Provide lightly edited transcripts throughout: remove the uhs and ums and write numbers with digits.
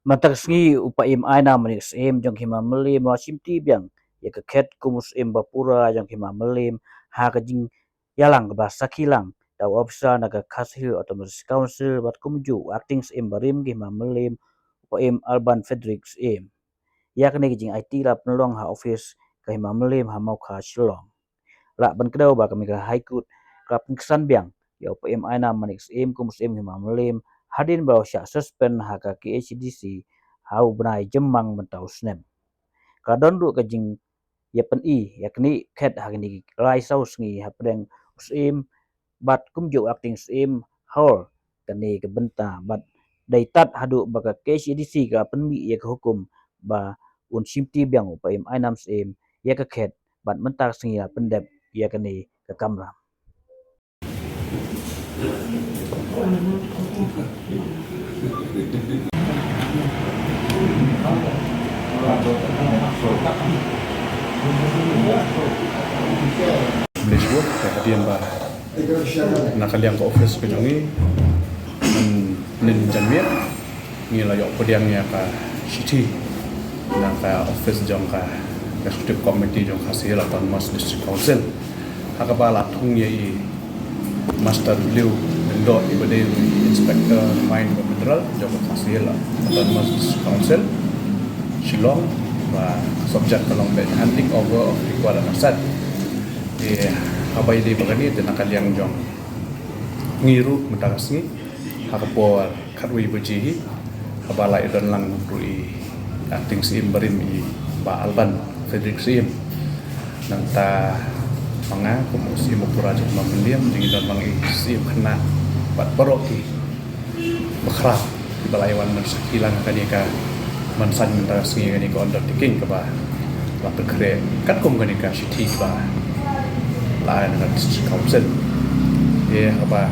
Mataksngi Paiem Ainam ni Syiem jong Hima Mylliem wa Shimti biang ya keket kumus ba Pura jong Hima Mylliem ha ka jing yalang ba sakilang da ofisa naga Council Autonomous Council bat kumju acting Syiem barim Hima Mylliem Paiem Alban Frederick Syiem ya kene jing IT la penolong ha office ka Hima Mylliem ha mau kha Shillong la ban kedau ba kami ka High Court ka pengkesan biang ya Paiem Ainam manik Syiem kumus Hima Mylliem hadin bawa syak suspend haka KHDC hau benai jemang mentau snem kadon du kajing ya pen yakni ket hagni rai sau sngi hapdeng usim bat kumju acting usim hol kani ke benta bat dai tat hadu baka KHDC ka penmi ya ke hukum ba un Shimti biang upaim Ainam sim ya ke ket bat mentak sngi ya pendep ya kani ke kamra Malaysia kehadian bah nakaliang ke office kejongi nen janmir ni la yok podiangnya ka city naka office jong ka executive committee jong hasil autonomous district council hakabala thung ye master blue ndo ibade inspector mine mineral jong hasil autonomous district council Shillong và subject along the handing over of required asset di abai di bagani dan nakaliang jong ngiru mendagasni hakapor kadwi bejihi habala idon lang rui acting Syiem barim i ba Alban Frederick Syiem nanta manga komusi Pura jong Mylliem ding don mang Syiem kena bat baroki bakra di balaiwan mensakilan kanika mansan mendagasni kani ko undertaking ka ba la pekre kat kom kani ka city ba lain dengan district council apa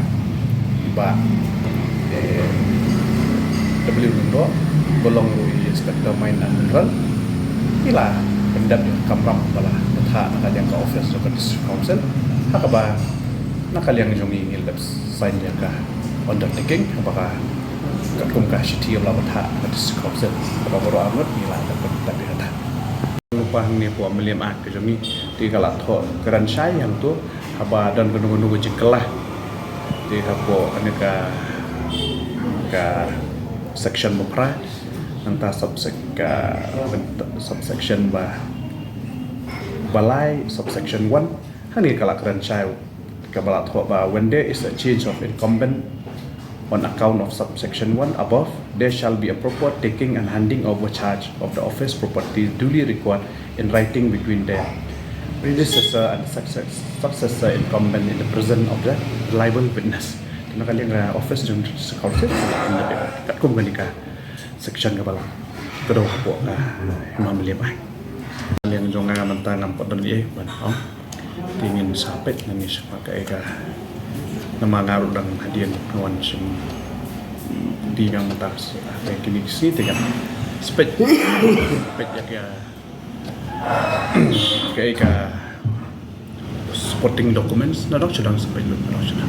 W Nundo bolong inspector mine and mineral ila pendap kamram bala tha nakaliang ka office of district council hakaba nakaliang jongi ngilap sign ka undertaking apakah kat kum ka city bala tha district council apa baru amat ila pendap hata lupa ni puak Mylliem ke jami di kalat ho keran syai yang tu haba dan gunung-gunung jikelah di hapo aneka ka section mupra nanta subsection ba balai subsection 1 hani kala keran syai ka balat ho ba when there is a change of incumbent on account of subsection 1 above, there shall be a proper taking and handing over charge of the office property duly recorded in writing between the predecessor and successor incumbent in the presence of the reliable witness. Kena kali yang office jom council kat kum kanika section ke bala. Kedua hapo Hima Mylliem ai. Kalian jong mentang nampak dan ye ban ingin sampai nang pakai ka nama ngaruh dan hadiah kawan sim di yang atas yang kini sini dengan spek ya kayak supporting documents, nah dok sudah spek lu, dok sudah.